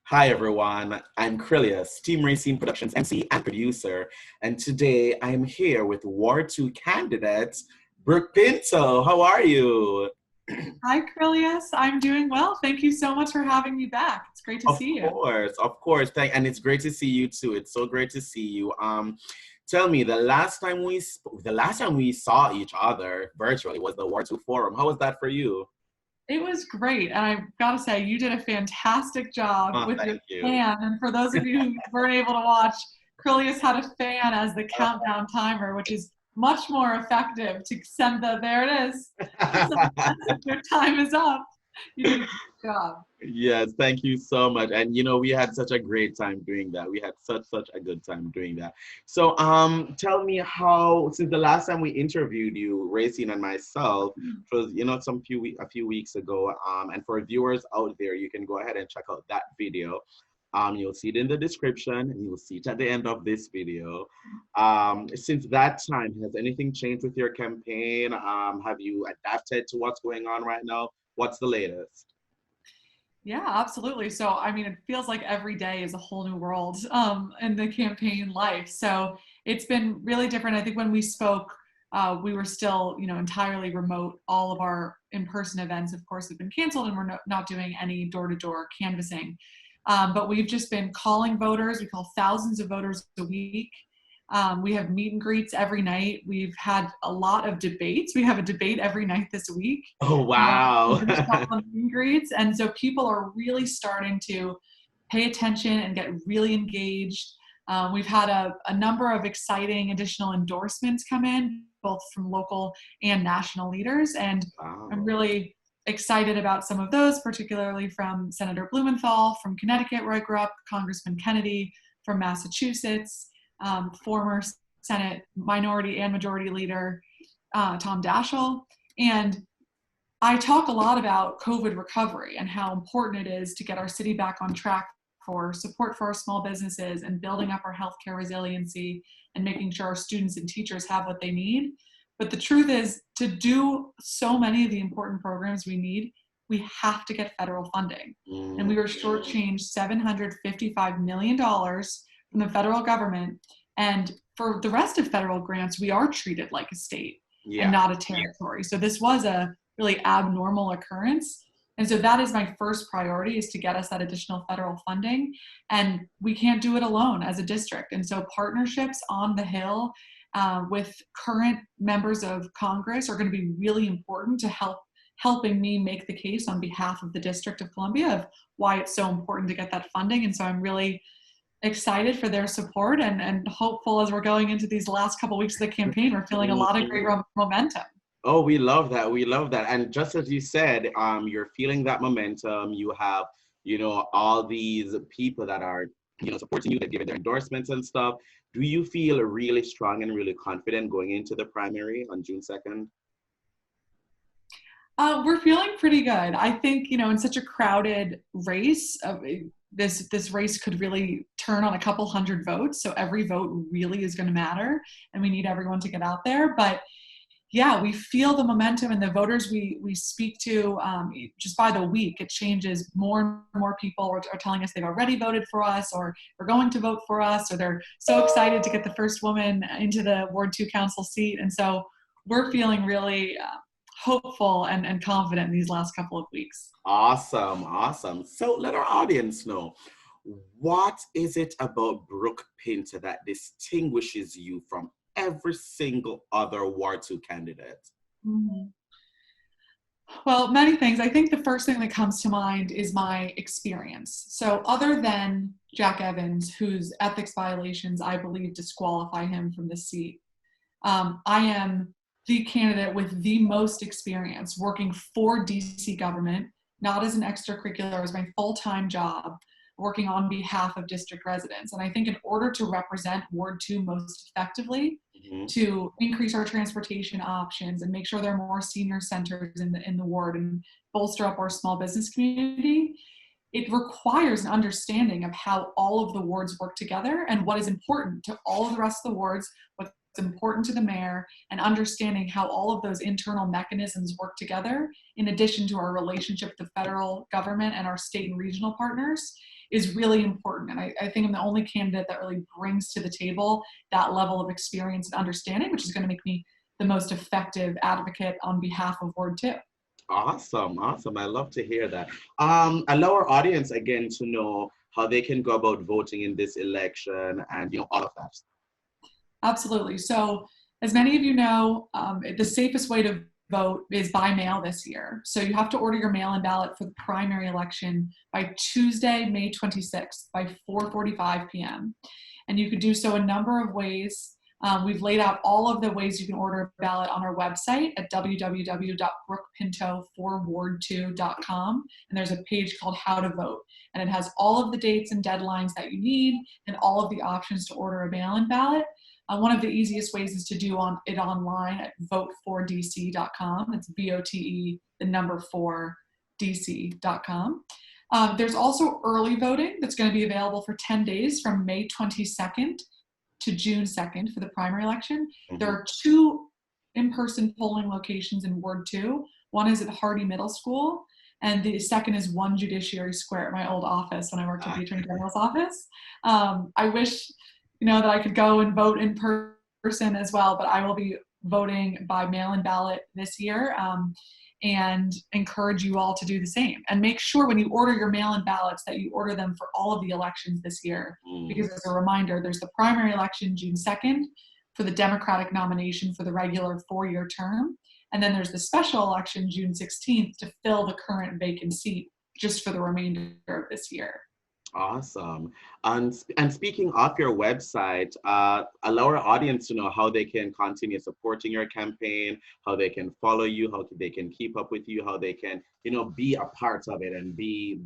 Hi everyone, I'm Krylios, Team Rayceen Productions MC and producer, and today I'm here with Ward 2 candidate, Brooke Pinto. How are you? Hi, Krylios. I'm doing well. Thank you so much for having me back. It's great to Of see you. course, of course. And it's great to see you too. It's so great to see you. Tell me, the last time we saw each other virtually was the Ward 2 forum. How was that for you? It was great. And I've got to say, you did a fantastic job Oh, with your thank you. fan. And for those of you who weren't able to watch, Krylios had a fan as the countdown timer, which is much more effective to send there it is. Your time is up. You did a great job. Yes, thank you so much. And we had such a great time doing that. We had such a good time doing that. So tell me how since the last time we interviewed you, Rayceen and myself, it was a few weeks ago. And for viewers out there, you can go ahead and check out that video. You'll see it in the description and you'll see it at the end of this video. Since that time, has anything changed with your campaign? Have you adapted to what's going on right now? What's the latest? Yeah, absolutely. So, I mean, it feels like every day is a whole new world in the campaign life. So it's been really different. I think when we spoke, we were still, entirely remote. All of our in-person events, of course, have been canceled, and we're not doing any door-to-door canvassing. But we've just been calling voters. We call thousands of voters a week. We have meet and greets every night. We've had a lot of debates. We have a debate every night this week. Oh, wow. There's a couple of meet and greets. And so people are really starting to pay attention and get really engaged. We've had a number of exciting additional endorsements come in, both from local and national leaders. And I'm Wow. really excited about some of those, particularly from Senator Blumenthal from Connecticut, where I grew up, Congressman Kennedy from Massachusetts, former Senate Minority and Majority Leader Tom Daschle. And I talk a lot about COVID recovery and how important it is to get our city back on track for support for our small businesses and building up our healthcare resiliency and making sure our students and teachers have what they need. But the truth is, to do so many of the important programs we need, we have to get federal funding. And we were Mhm. shortchanged $755 million from the federal government. And for the rest of federal grants, we are treated like a state and Yeah. not a territory. So this was a really abnormal occurrence. And so that is my first priority, is to get us that additional federal funding. And we can't do it alone as a district. And so partnerships on the Hill with current members of Congress are going to be really important to helping me make the case on behalf of the District of Columbia of why it's so important to get that funding. And so I'm really excited for their support and hopeful as we're going into these last couple of weeks of the campaign. We're feeling a lot of great Mhm. momentum. Oh, we love that. We love that. And just as you said, you're feeling that momentum. You have, all these people that are, supporting you, that giving their endorsements and stuff. Do you feel really strong and really confident going into the primary on June 2nd? We're feeling pretty good. I think, in such a crowded race, this race could really turn on a couple hundred votes. So every vote really is going to matter, and we need everyone to get out there. But yeah, we feel the momentum, and the voters we speak to, just by the week, it changes. More and more people are telling us they've already voted for us, or are going to vote for us, or they're so excited to get the first woman into the Ward 2 council seat. And so we're feeling really hopeful and confident in these last couple of weeks. Awesome, awesome. So let our audience know, what is it about Brooke Pinto that distinguishes you from every single other Ward 2 candidate? Mhm. Well, many things. I think the first thing that comes to mind is my experience. So, other than Jack Evans, whose ethics violations I believe disqualify him from the seat, I am the candidate with the most experience working for DC government, not as an extracurricular, as my full-time job, working on behalf of district residents. And I think in order to represent Ward 2 most effectively, Mhm. to increase our transportation options and make sure there are more senior centers in the ward and bolster up our small business community, it requires an understanding of how all of the wards work together and what is important to all of the rest of the wards, what's important to the mayor, and understanding how all of those internal mechanisms work together, in addition to our relationship with the federal government and our state and regional partners, is really important. And I think I'm the only candidate that really brings to the table that level of experience and understanding, which is going to make me the most effective advocate on behalf of Ward 2. Awesome, awesome. I love to hear that. Allow our audience again to know how they can go about voting in this election and, you know, all of that. Absolutely. So as many of you know, the safest way to vote is by mail this year. So you have to order your mail-in ballot for the primary election by Tuesday, May 26th by 4:45 p.m. And you could do so a number of ways. We've laid out all of the ways you can order a ballot on our website at www.brookepinto4ward2.com. And there's a page called How to Vote. And it has all of the dates and deadlines that you need and all of the options to order a mail-in ballot. One of the easiest ways is to do it online at vote4dc.com. It's VOTE, the number 4dc.com. There's also early voting that's going to be available for 10 days from May 22nd to June 2nd for the primary election. Mm-hmm. There are 2 in-person polling locations in Ward 2. One is at Hardy Middle School, and the second is 1 Judiciary Square, my old office when I worked at the Attorney General's office. I wish, you know, that I could go and vote in person as well, but I will be voting by mail-in ballot this year, and encourage you all to do the same. And make sure when you order your mail-in ballots that you order them for all of the elections this year. Because as a reminder, there's the primary election June 2nd for the Democratic nomination for the regular 4-year term. And then there's the special election June 16th to fill the current vacant seat just for the remainder of this year. Awesome. And speaking of your website, allow our audience to know how they can continue supporting your campaign, how they can follow you, how they can keep up with you, how they can, you know, be a part of it and be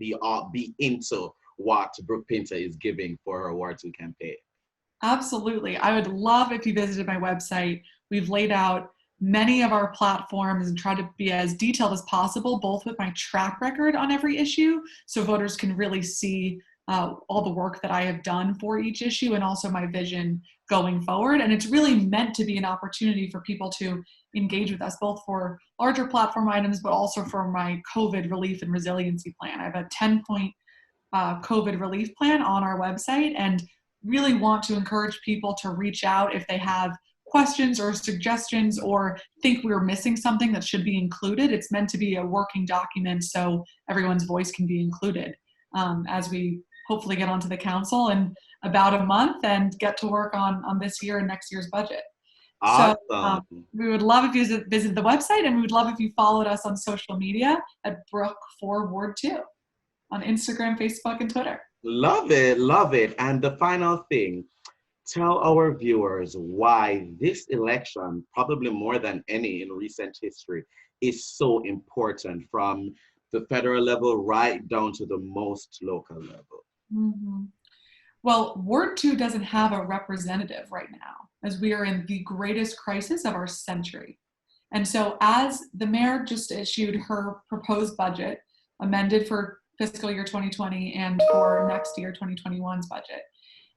into what Brooke Pinto is giving for her Ward 2 campaign. Absolutely. I would love if you visited my website. We've laid out many of our platforms and tried to be as detailed as possible, both with my track record on every issue, so voters can really see all the work that I have done for each issue and also my vision going forward. And it's really meant to be an opportunity for people to engage with us, both for larger platform items, but also for my COVID relief and resiliency plan. I have a 10-point COVID relief plan on our website and really want to encourage people to reach out if they have questions or suggestions or think we're missing something that should be included. It's meant to be a working document so everyone's voice can be included as we hopefully get onto the council in about a month and get to work on this year and next year's budget. Awesome. So we would love if you visit the website, and we would love if you followed us on social media at Brook4Ward2 on Instagram, Facebook, and Twitter. Love it, love it. And the final thing, tell our viewers why this election, probably more than any in recent history, is so important from the federal level right down to the most local level. Mm-hmm. Well, Ward 2 doesn't have a representative right now, as we are in the greatest crisis of our century. And so as the mayor just issued her proposed budget, amended for fiscal year 2020 and for next year 2021's budget,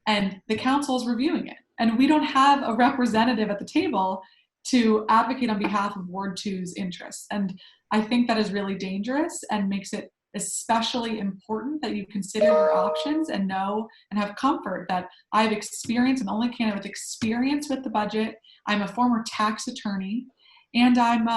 and the council is reviewing it. And we don't have a representative at the table to advocate on behalf of Ward 2's interests. And I think that is really dangerous and makes it especially important that you consider your options and know and have comfort that I have experience, and only candidate with experience with the budget. I'm a former tax attorney, and I'm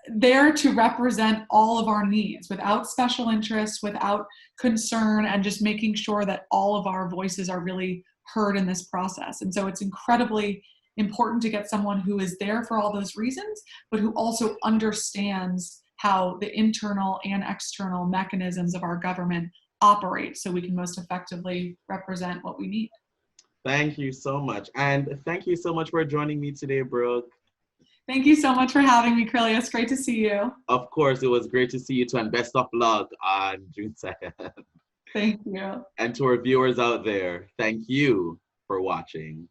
there to represent all of our needs without special interests, without concern, and just making sure that all of our voices are really heard in this process. And so it's incredibly important to get someone who is there for all those reasons, but who also understands how the internal and external mechanisms of our government operate so we can most effectively represent what we need. Thank you so much. And thank you so much for joining me today, Brooke. Thank you so much for having me, Krylios. Great to see you. Of course, it was great to see you too, and best of luck on June 2nd. Thank you. And to our viewers out there, thank you for watching.